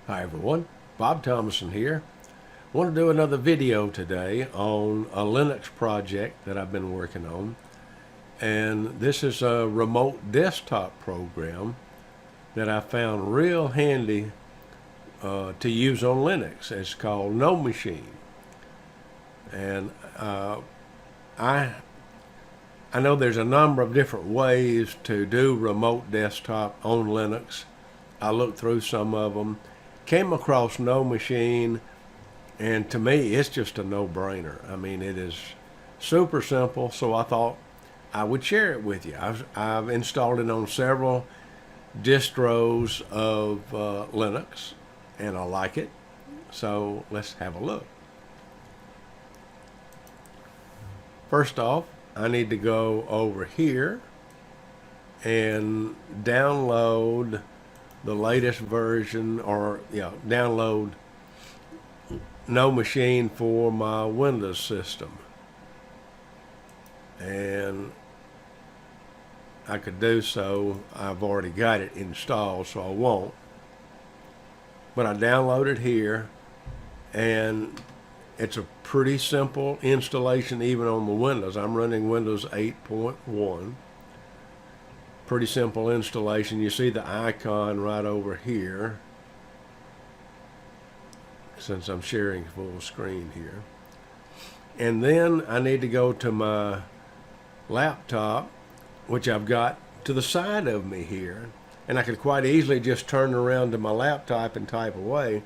Hi everyone, Bob Thomason here. I want to do another video today on a Linux project that I've been working on. And this is a remote desktop program that I found real handy to use on Linux. It's called No Machine. And I know there's a number of different ways to do remote desktop on Linux. I looked through some of them, came across No Machine, and to me it's just a no-brainer. I mean, it is super simple, so I thought I would share it with you. I've installed it on several distros of Linux, and I like it, so let's have a look. First off, I need to go over here and download the latest version, or download No Machine for my Windows system. And I could do so. I've already got it installed, so I won't. But I download it here, and it's a pretty simple installation even on the Windows. I'm running Windows 8.1. Pretty simple installation. You see the icon right over here, since I'm sharing full screen here. And then I need to go to my laptop, which I've got to the side of me here. And I could quite easily just turn around to my laptop and type away,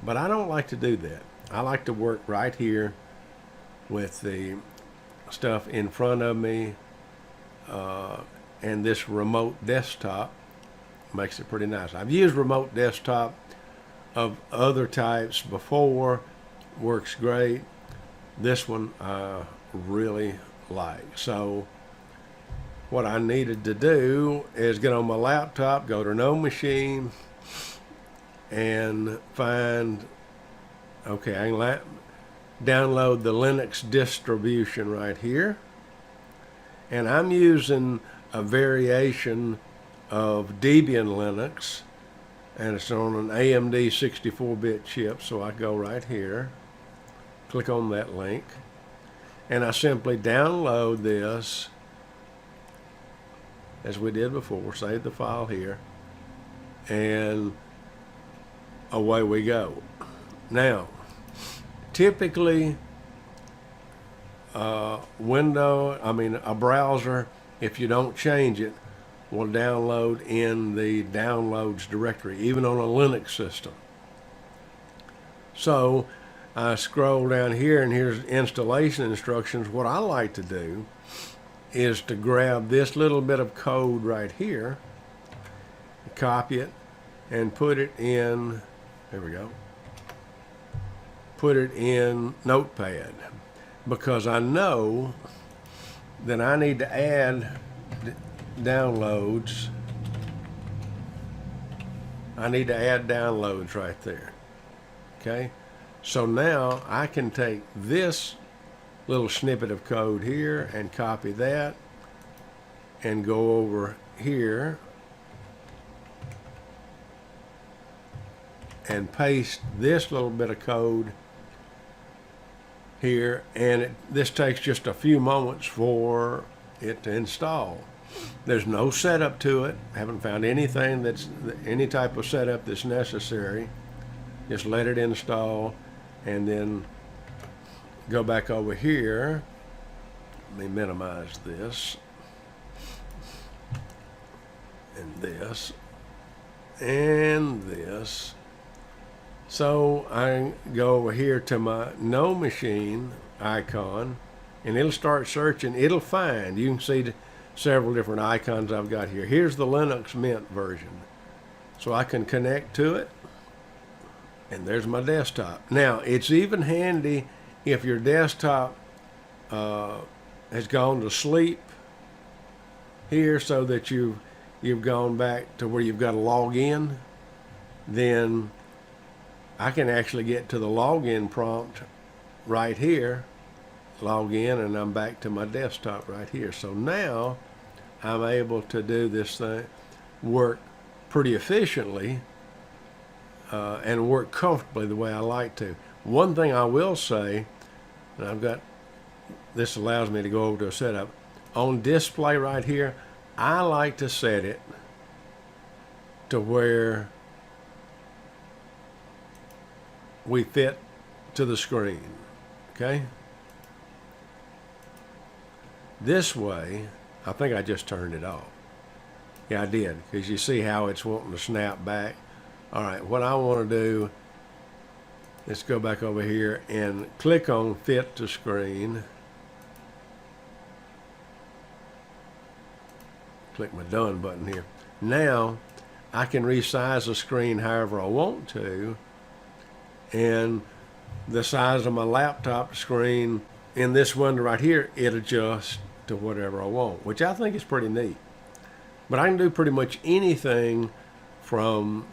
but I don't like to do that. I like to work right here with the stuff in front of me, and this remote desktop makes it pretty nice. I've used remote desktop of other types before, works great. This one I really like. So what I needed to do is get on my laptop, go to No Machine, and find, okay, I can download the Linux distribution right here. And I'm using a variation of Debian Linux, and it's on an AMD 64-bit chip. So I go right here, click on that link, and I simply download this as we did before, save the file here, and away we go. Now, typically a browser, if you don't change it, will download in the downloads directory, even on a Linux system. So I scroll down here, and here's installation instructions. What I like to do is to grab this little bit of code right here, copy it, and put it in, there we go, put it in Notepad, because I know that I need to add downloads. I need to add downloads right there. Okay, so now I can take this little snippet of code here and copy that and go over here and paste this little bit of code here, and this takes just a few moments for it to install. There's no setup to it. Haven't found anything that's any type of setup that's necessary. Just let it install, and then go back over here. Let me minimize this and this and this. So I go over here to my No Machine icon, and it'll start searching. It'll find, you can see several different icons I've got here. Here's the Linux Mint version. So I can connect to it, and there's my desktop. Now, it's even handy if your desktop has gone to sleep here, so that you've gone back to where you've got to log in, then I can actually get to the login prompt right here, log in, and I'm back to my desktop right here. So now I'm able to do this thing, work pretty efficiently and work comfortably the way I like to. One thing I will say, and I've got, this allows me to go over to a setup. On display right here, I like to set it to where we fit to the screen, okay? This way, I think I just turned it off. Yeah, I did, because you see how it's wanting to snap back. All right, what I want to do, let's go back over here and click on Fit to Screen. Click my Done button here. Now, I can resize the screen however I want to, and the size of my laptop screen in this window right here, it adjusts to whatever I want, which I think is pretty neat. But I can do pretty much anything from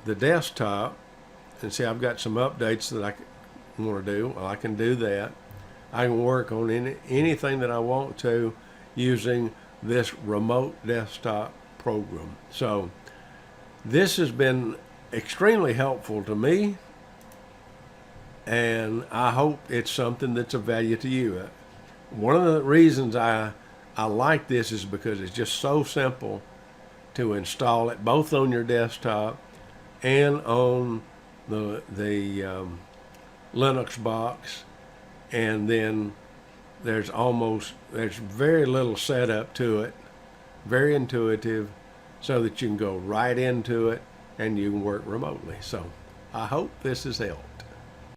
the desktop, and see I've got some updates that I want to do. Well, I can do that. I can work on anything that I want to using this remote desktop program. So this has been extremely helpful to me, and I hope it's something that's of value to you. One of the reasons I like this is because it's just so simple to install it, both on your desktop and on the Linux box. And then there's very little setup to it, very intuitive, so that you can go right into it and you can work remotely. So I hope this has helped.